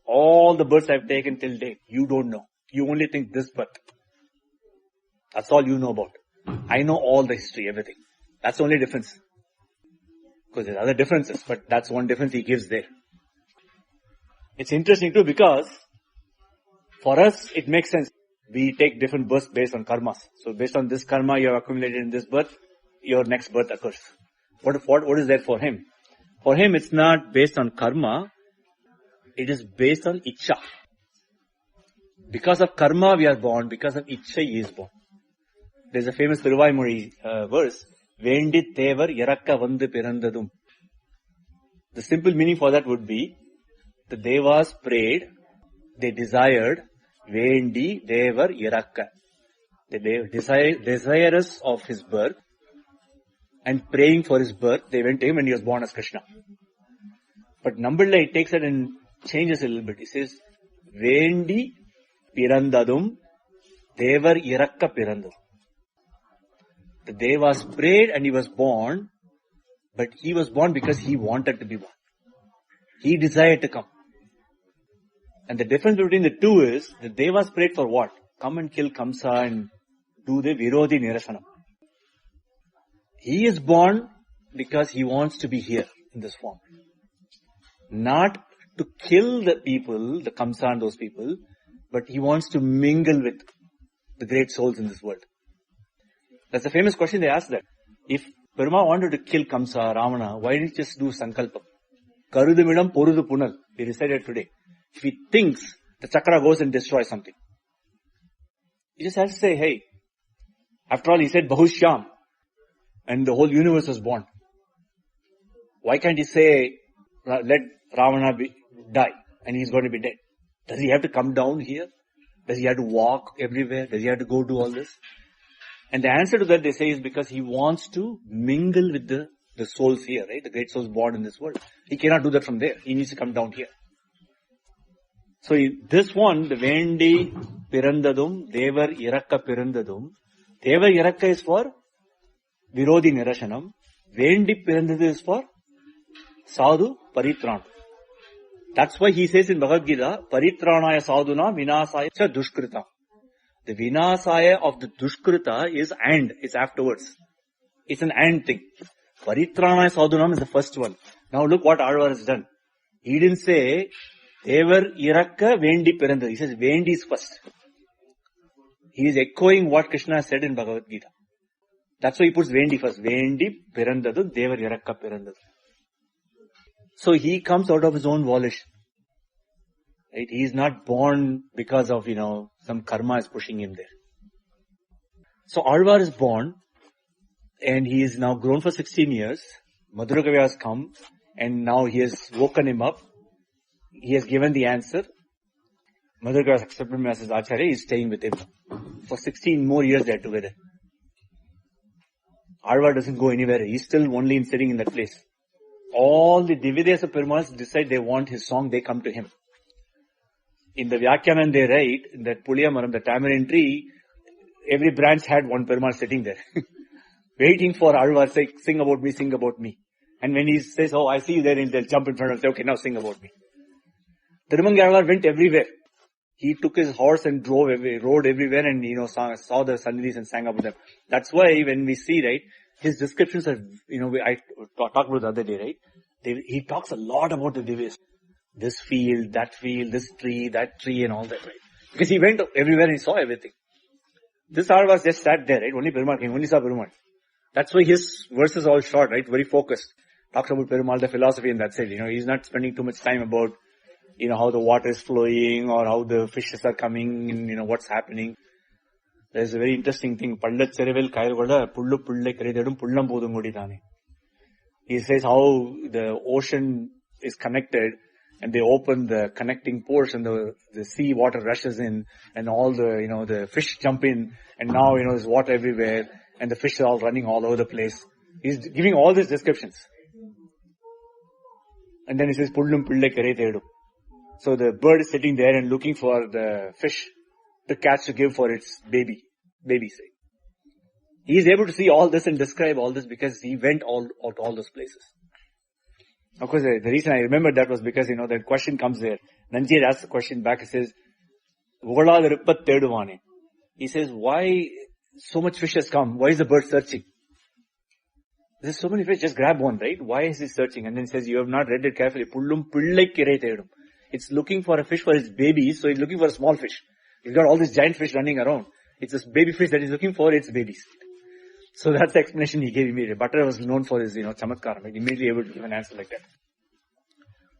All the births I've taken till date. You don't know. You only think this birth. That's all you know about. I know all the history, everything. That's the only difference. Because there's other differences, but that's one difference he gives there. It's interesting too because for us it makes sense. We take different births based on karmas. So based on this karma you have accumulated in this birth, your next birth occurs. What is there for him? For him it's not based on karma, it is based on ichcha. Because of karma we are born, because of ichcha he is born. There's a famous Thiruvaimozhi verse, Vendi Tevar Yarakka Vandu Pirandadum. The simple meaning for that would be, the Devas prayed, they desired, Vendi Devar Yarakka. They desirous of his birth, and praying for his birth, they went to him and he was born as Krishna. But Nambilla, it takes it and changes a little bit. It says, Vendi Pirandadum Devar Yarakka Pirandadum. The Devas prayed and he was born, but he was born because he wanted to be born. He desired to come. And the difference between the two is, the Devas prayed for what? Come and kill Kamsa and do the Virodhi Nirasanam. He is born because he wants to be here in this form. Not to kill the people, the Kamsa and those people, but he wants to mingle with the great souls in this world. That's a famous question they asked that. If Perumal wanted to kill Kamsa, Ravana, why didn't he just do Sankalpam? Karudumidam Porudu Punal. We recited today. If he thinks, the chakra goes and destroys something. He just has to say, hey, after all he said Bahushyam, and the whole universe was born. Why can't he say, let Ravana die, and he's going to be dead? Does he have to come down here? Does he have to walk everywhere? Does he have to go do all this? And the answer to that, they say, is because he wants to mingle with the souls here, right? The great souls born in this world. He cannot do that from there. He needs to come down here. So this one, the Vendi Pirandadum, Devar Irakka Pirandadum. Devar Irakka is for Virodhi Nirashanam. Vendi Pirandadum is for Sadhu Paritran. That's why he says in Bhagavad Gita, Paritranaya Sadhuna Vinasaya Cha Dushkrita. The Vinasaya of the Dushkrita is and, it's afterwards. It's an and thing. Paritranaya Sadhunam is the first one. Now look what Alvar has done. He didn't say, Devar Irakka Vendi Pirandadum. He says Vendi is first. He is echoing what Krishna said in Bhagavad Gita. That's why he puts Vendi first. Vendi Pirandadum, Devar Irakka Pirandadum. So he comes out of his own volition. Right? He is not born because of, some karma is pushing him there. So Alvar is born, and he is now grown for 16 years. Madhurakavi has come, and now he has woken him up. He has given the answer. Madhurakavi has accepted him as his Acharya. He is staying with him. For 16 more years they are together. Alvar doesn't go anywhere. He is still only sitting in that place. All the Divideyas of Perumals decide they want his song, they come to him. In the Vyakyanan they write, in that Puliyamaram, the tamarind tree, every branch had one Perumal sitting there. Waiting for Alvar, say, sing about me, sing about me. And when he says, oh, I see you there, and they'll jump in front of him, say, okay, now sing about me. Tirumangalvar went everywhere. He took his horse and rode everywhere and, saw the Sannidhis and sang about them. That's why when we see, right, his descriptions are, I talked about the other day, right? He talks a lot about the Divyas. This field, this tree, that tree and all that, right? Because he went everywhere and he saw everything. This Alvas just sat there, right? Only Perumal came, only saw Perumal. That's why his verses are all short, right? Very focused. Talks about Perumal, the philosophy, and that's it. He's not spending too much time about, how the water is flowing or how the fishes are coming and, what's happening. There's a very interesting thing. He says how the ocean is connected and they open the connecting pores and the sea water rushes in and all the, the fish jump in and now, there's water everywhere and the fish are all running all over the place. He's giving all these descriptions. And then he says, Pullum Pillai Kare Thedu. So the bird is sitting there and looking for the fish to catch to give for its baby sake. He is able to see all this and describe all this because he went all those places. Of course, the reason I remember that was because, the question comes there. Nanjir asks the question back, he says, he says, why so much fish has come? Why is the bird searching? There's so many fish, just grab one, right? Why is he searching? And then he says, you have not read it carefully. Pullum Pillai Kire Thedum. It's looking for a fish for its babies, so it's looking for a small fish. He's got all these giant fish running around. It's this baby fish that is looking for its babies. So that's the explanation he gave immediately. Bhattara was known for his, chamatkar, right? Immediately able to give an answer like that.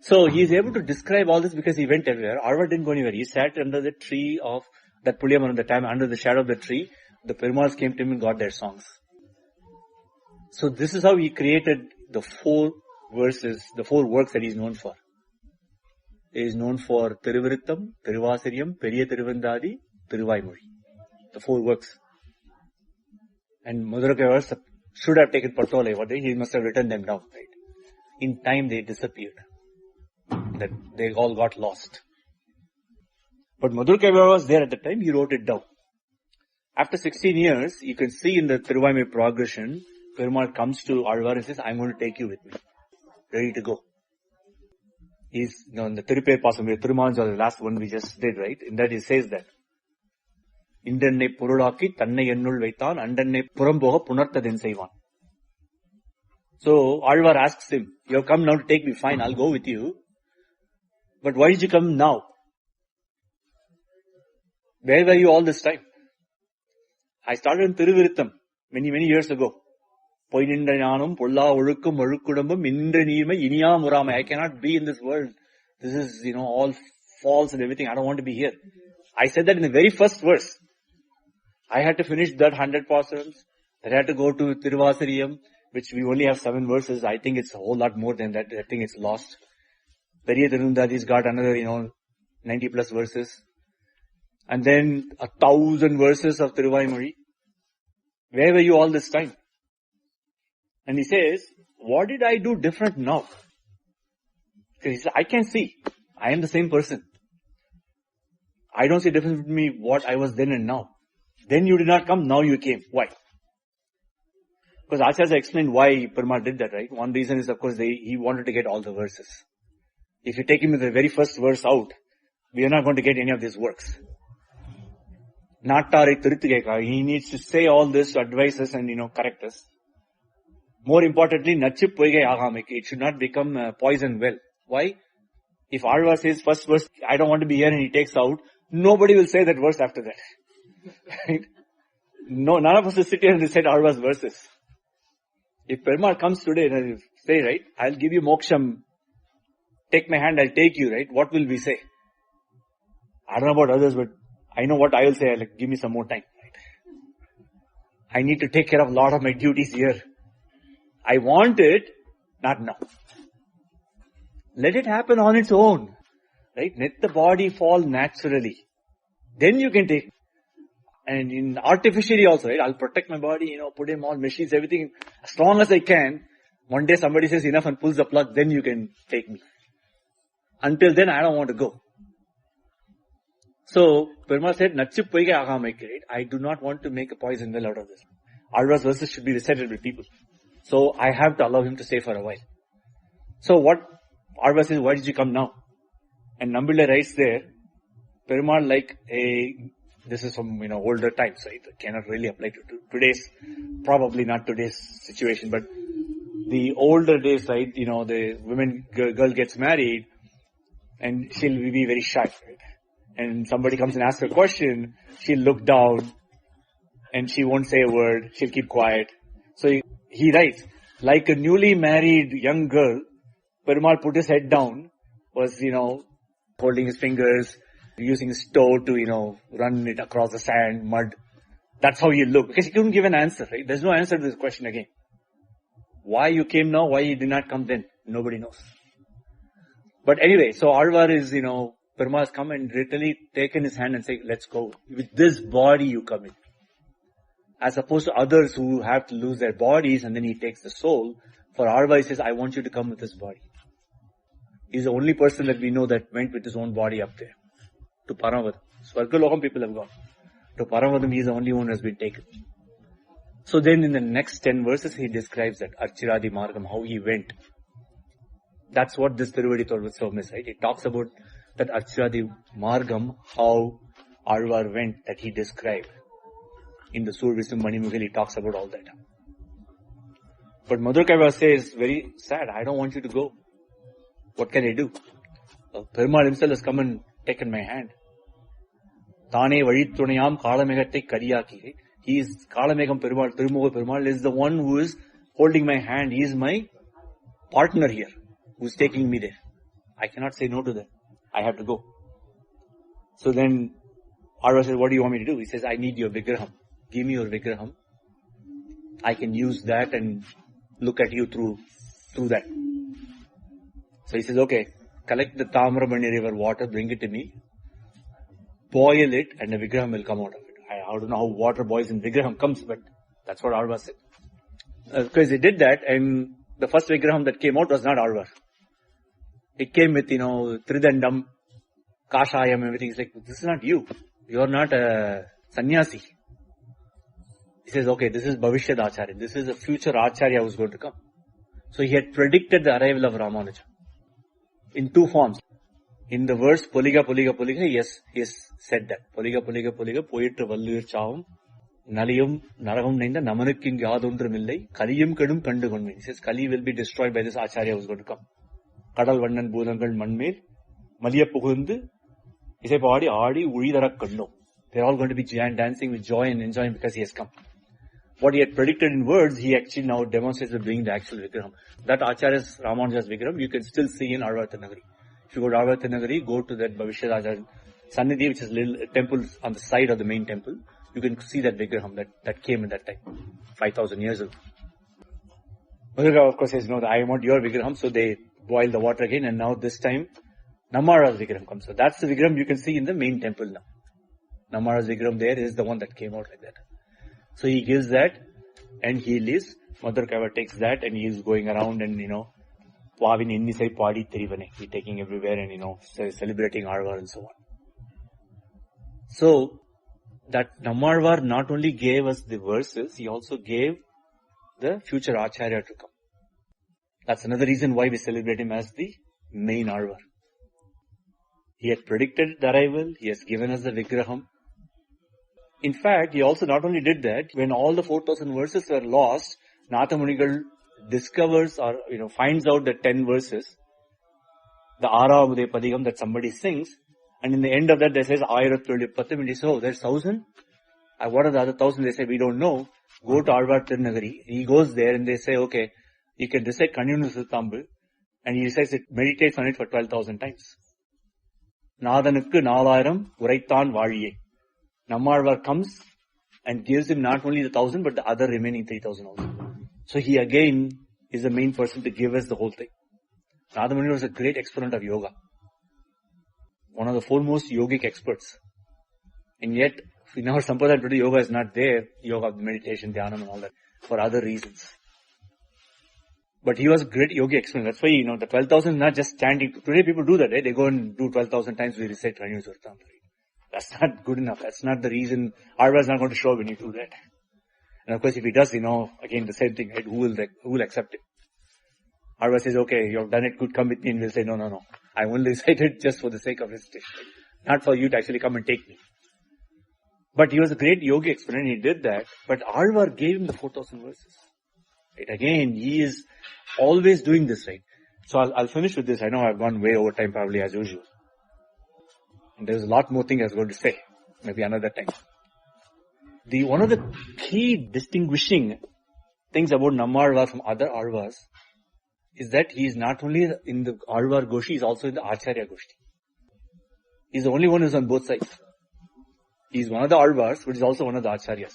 So he is able to describe all this because he went everywhere. Arva didn't go anywhere. He sat under the tree of that Pulyaman at the time, under the shadow of the tree. The Perumals came to him and got their songs. So this is how he created the 4 verses, the 4 works that he is known for. He is known for Thiruviruttam, Thiruvasiriyam, Periya Thiruvandadi, Thiruvaimozhi. The 4 works. And Madurakavars should have taken Patolai. He must have written them down, right? In time they disappeared. That they all got lost. But Madurakavars was there at the time, he wrote it down. After 16 years, you can see in the Thiruvaimozhi progression, Perumal comes to Alvar and says, I'm going to take you with me. Ready to go. He's, in the Tirupay Pasam, Thirumanj was the last one we just did, right? In that he says that. Indannai Purulaki, Tannai Ennul Vaitan, Andannai Puramboha Punartadin Saivan. So, Alvar asks him, you have come now to take me, fine, I'll go with you. But why did you come now? Where were you all this time? I started in Thiruviruttam many years ago. I cannot be in this world. This is, all false and everything. I don't want to be here. I said that in the very first verse. I had to finish that 100 pasarams. Then I had to go to Thiruvasiriyam, which we only have 7 verses. I think it's a whole lot more than that. I think it's lost. Periya Thiruvandadi's got another, 90 plus verses. And then 1,000 verses of Thiruvaimozhi. Where were you all this time? And he says, what did I do different now? He says, I can see. I am the same person. I don't see difference between me what I was then and now. Then you did not come, now you came. Why? Because Acharyas explained why Perumal did that, right? One reason is, of course, he wanted to get all the verses. If you take him with the very first verse out, we are not going to get any of these works. He needs to say all this to advise us and, correct us. More importantly, it should not become a poison well. Why? If Alvar says first verse, I don't want to be here, and he takes out, nobody will say that verse after that. Right? No, none of us will sit here and recite Alvar's verses. If Perumal comes today and say, right, I'll give you moksham, take my hand, I'll take you, right, what will we say? I don't know about others, but I know what I will say, give me some more time. Right? I need to take care of a lot of my duties here. I want it, not now. Let it happen on its own. Right? Let the body fall naturally. Then you can take. And in artificially also, right? I'll protect my body, put in all machines, everything, as long as I can. One day somebody says enough and pulls the plug, then you can take me. Until then, I don't want to go. So, Perumal said, I do not want to make a poison well out of this. Alvar's verses should be recited with people. So, I have to allow him to stay for a while. So, what Alvar says, why did you come now? And Nambilla writes there, Perumal this is from, older times, right? It cannot really apply to today's, probably not today's situation, but the older days, right? The girl gets married and she'll be very shy, right? And somebody comes and asks her a question, she'll look down and she won't say a word, she'll keep quiet. So he writes, like a newly married young girl, Perumal put his head down, was, holding his fingers, using his toe to, run it across the sand, mud. That's how he looked. Because he couldn't give an answer, right? There's no answer to this question again. Why you came now, why you did not come then? Nobody knows. But anyway, so Alvar is, Perumal has come and literally taken his hand and said, let's go. With this body you come in. As opposed to others who have to lose their bodies and then he takes the soul. For Alvar, he says, I want you to come with this body. He's the only person that we know that went with his own body up there. To Paramavadam. Swargalokam people have gone. To Paramavadam, he's the only one who has been taken. So then in the next 10 verses, he describes that Archiradi Margam, how he went. That's what this Tiruvadi Utsavam is, right? It talks about that Archiradi Margam, how Alvar went, that he described. In the Sur Wisdom Manimugil, he talks about all that. But Madhurkaiva says, very sad, I don't want you to go. What can I do? Perumal himself has come and taken my hand. Tane Vadittunayam Kalamegatte Kariyaki, right? He is Kalamegam Perumal, Tirumuga Perumal is the one who is holding my hand. He is my partner here, who is taking me there. I cannot say no to that. I have to go. So then Alvar says, what do you want me to do? He says, I need your Vigraham. Give me your Vigraham. I can use that and look at you through that. So he says, okay, collect the Tamramani river water, bring it to me, boil it, and the Vigraham will come out of it. I don't know how water boils and Vigraham comes, but that's what Alvar said. Because he did that, and the first Vigraham that came out was not Alvar. It came with, Tridandam, Kashayam, everything. He's like, this is not you. You are not a sannyasi. He says, okay, this is Bhavishyad Acharya. This is a future Acharya who's going to come. So he had predicted the arrival of Ramanuja. In two forms. In the verse, Poliga, Poliga, Poliga, yes, he has said that. Poliga, Poliga, Poliga, Poetru Valluyir Chavam, Naliyum, Naragam Nainda, Namanukking Yadundra Millai, Kaliyum Kadum Kandu Vanmin. He says, Kali will be destroyed by this Acharya who's going to come. Kadal Vandan Budangal Manmel, Maliya Pugundu, he said, Adi, Uridara Kando. They're all going to be dancing with joy and enjoying because he has come. What he had predicted in words, he actually now demonstrates by bringing the actual Vigraham. That Acharya's Ramanuja's Vigraham, you can still see in Arvatanagari. If you go to Arvatanagari, go to that Bhavishyad Acharya Sannidhi, which is a little temple on the side of the main temple. You can see that Vigraham that came in that time, 5,000 years ago. Madhurga, of course, says, no, I want your Vigraham, so they boil the water again, and now this time, Nammazhvar's Vigraham comes. So that's the Vigraham you can see in the main temple now. Nammazhvar's Vigraham there is the one that came out like that. So he gives that, and he leaves. Madhurkaiva takes that, and he is going around and, Pavin Innisai Padi Tirivane. He's taking everywhere and, celebrating Alvar and so on. So, that Nammazhvar not only gave us the verses, he also gave the future Acharya to come. That's another reason why we celebrate him as the main Alvar. He had predicted the arrival, he has given us the Vigraham. In fact, he also not only did that, when all the 4,000 verses were lost, Nathamunigal discovers or, finds out the 10 verses, the Ara Uday Padigam that somebody sings, and in the end of that they says, Ayarathuli Patham, and he says, oh, there's 1,000? What are the other 1,000? They say, we don't know. Go to Alvar Tirunagari. He goes there and they say, okay, you can recite Kaniyunu Suttambu, and he recites it, meditates on it for 12,000 times. Nathanukku Nalayiram Uraithan Valiye. Nammazhvar comes and gives him not only the 1,000 but the other remaining 3,000 also. So he again is the main person to give us the whole thing. Nathamuni was a great exponent of yoga. One of the foremost yogic experts. And yet, in our Sampradaya today, yoga is not there. Yoga, meditation, dhyana and all that. For other reasons. But he was a great yogi expert. That's why, the 12,000 is not just chanting. Today people do that, right? They go and do 12,000 times we recite Kaniyunu Suttambu. That's not good enough. That's not the reason. Alvar is not going to show when you do that. And of course, if he does, again the same thing, right? Who will accept it? Alvar says, okay, you have done it, good, come with me, and we'll say, no. I only recited just for the sake of recitation, not for you to actually come and take me. But he was a great yogi exponent, he did that. But Alvar gave him the 4,000 verses. Right? Again, he is always doing this, right? So I'll finish with this. I know I've gone way over time probably as usual. And there's a lot more things I was going to say. Maybe another time. One of the key distinguishing things about Nammazhvar from other Alvars is that he is not only in the Alvar Goshti, he is also in the Acharya Goshti. He's the only one who's on both sides. He's one of the Alvars, but he's also one of the Acharyas.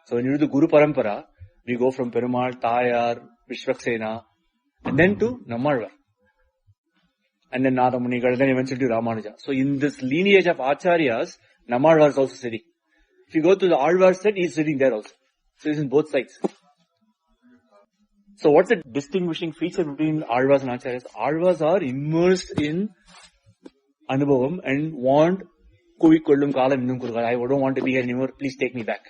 So when you do the Guru Parampara, we go from Perumal, Tayar, Vishwaksena, and then to Nammazhvar. And then Nadamunigal, and then eventually to Ramanuja. So in this lineage of Acharyas, Nammazhvar is also sitting. If you go to the Alvar set, he's sitting there also. So he's in both sides. So what's the distinguishing feature between Alvars and Acharyas? Alvars are immersed in Anubhavam and want Kuvikkollum Kalam Innum Kurugal. I don't want to be here anymore, please take me back.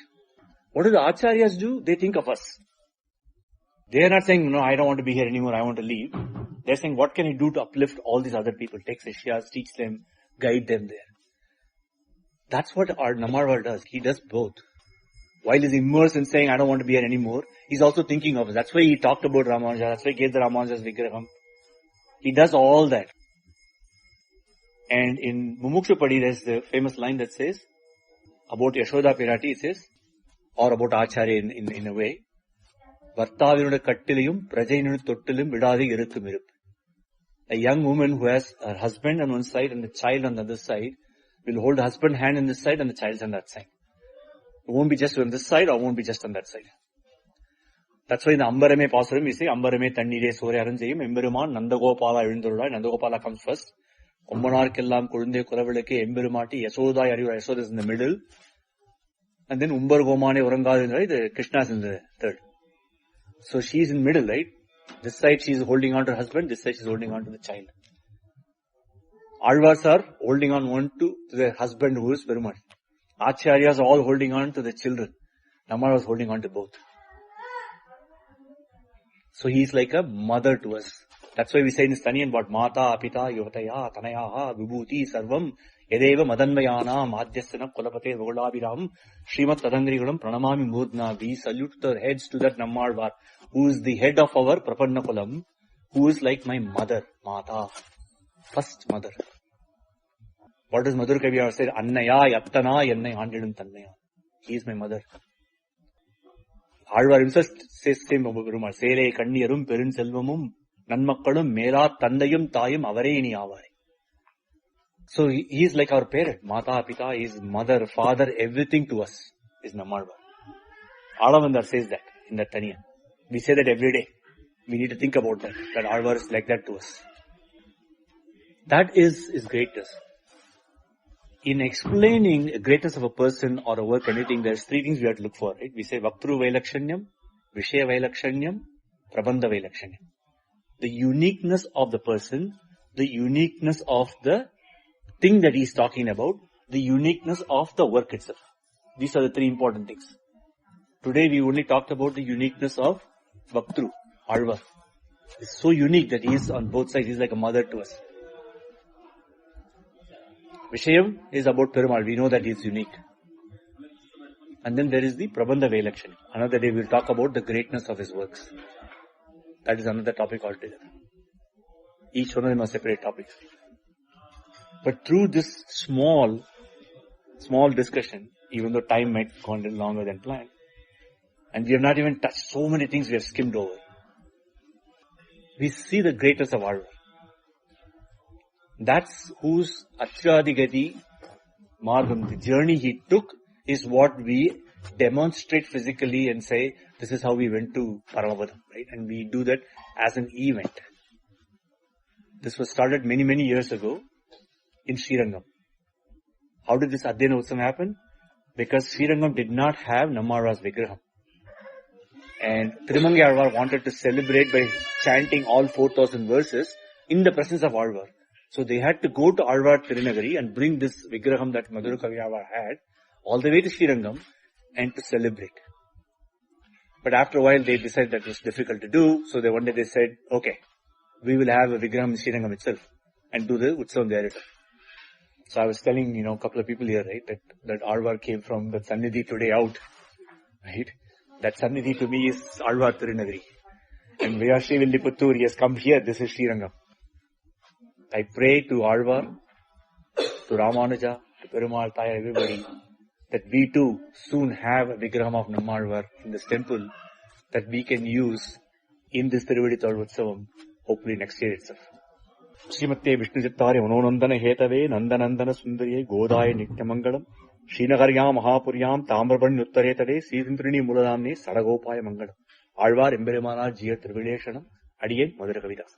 What do the Acharyas do? They think of us. They are not saying, no, I don't want to be here anymore, I want to leave. They're saying, what can I do to uplift all these other people? Take Sishyas, teach them, guide them there. That's what our Nammazhvar does. He does both. While he's immersed in saying, I don't want to be here anymore, he's also thinking of us. That's why he talked about Ramanuja. That's why he gave the Ramanuja's Vigraham. He does all that. And in Mumukshupadi, there's the famous line that says, about Yashoda Pirati, it says, or about Acharya in a way, Vartavinuda Kattiliyum, Prajayinuda Tottilum, Vidadi Irukkum Irup. A young woman who has her husband on one side and the child on the other side will hold the husband's hand on this side and the child's on that side. It won't be just on this side or won't be just on that side. That's why in the Ambarame Pasuram we say, Ambarame Tannire Suryaran Jayam, Emberuman, Nandagopala Irundurudai, Nandagopala comes first. Ommanar Kellam Kurunde Kuravilake, Emberumati, Yasodai Ariyura, Yasoda is in the middle. And then Umbar Gomane Orangad, right? The Krishna is in the third. So she is in the middle, right? This side she is holding on to her husband, this side she is holding on to the child. Alvars are holding on one to their husband who is Perumal. Acharyas are all holding on to the children. Nammazhvar was holding on to both. So he is like a mother to us. That's why we say in Staniyan about Mata, Apita, Yovataya, Tanayaha, Vibhuti, Sarvam, Yadeva, Madanmayana, Madhyasana, Kolapate, Vogalabiram, Srimat Tadangrigulam, Pranamami Murdna. We salute the heads to that Nammazhvar, who is the head of our Prapannakulam, who is like my mother, Mata, first mother. What does Madhur Kavi say? Annaya, Yattana, Yannai, Handidum Tannaya. He is my mother. Alvar himself says same about Perumal. Sere, Kanniyarum, Perin Selvamum, Nanmakkalum, Mera, Tandayum, Tayum, Avare, Ini Avare. So he is like our parent. Mata, Pita, his mother, father, everything to us is Nammazhvar. Alavandar says that in that Taniya. We say that every day. We need to think about that. That Alvar is like that to us. That is greatness. In explaining the greatness of a person or a work, anything, there's three things we have to look for, right? We say Vaktru Vailakshanyam, Vishaya Vailakshanyam, Prabandha Vailakshanyam. The uniqueness of the person, the uniqueness of the thing that he's talking about, the uniqueness of the work itself. These are the three important things. Today we only talked about the uniqueness of Vaktru, Alvar. It's so unique that he is on both sides. He's like a mother to us. Vishayam is about Perumal. We know that he is unique. And then there is the Prabandha Vailakshanyam. Another day we'll talk about the greatness of his works. That is another topic altogether. Each one of them are separate topics. But through this small discussion, even though time might have gone a little longer than planned, and we have not even touched so many things we have skimmed over, we see the greatness of Alvar. That's whose Achyadigati Margam, the journey he took, is what we demonstrate physically and say, this is how we went to Paramapadam, right? And we do that as an event. This was started many, many years ago in Srirangam. How did this Adhyayana Utsavam happen? Because Srirangam did not have Nammazhvar's Vigraham. And Tirumangai Alvar wanted to celebrate by chanting all 4,000 verses in the presence of Alvar. So they had to go to Alvar Tirunagari and bring this Vigraham that Madhura Kavi Alvar had all the way to Srirangam and to celebrate. But after a while they decided that it was difficult to do. So one day they said, okay, we will have a Vigraham in Srirangam itself. and do the Utsavam there. So I was telling, a couple of people here, right, that Alvar came from the Sannidhi today out, right? That Sannidhi to me is Alvar Tirunagari. And Vyashri Villiputtur, he has come here, this is Srirangam. I pray to Alvar, to Ramanuja, to Perumal, Thaya, everybody, that we too soon have a Vigraham of Nammazhvar in this temple that we can use in this Tiruvadi Utsavam, hopefully next year itself. Srimate Vishnu Chittare Manonandana Hetave Nandanandana Sundariye Godaye Nityamangalam Srinagarya Mahapuryam Tamrabarni Uttaretade Sridindrini Muladamne Saragopaya Mangalam Alvar Emberemana Jiya Trivilashanam Adiye Madhura Kavidas.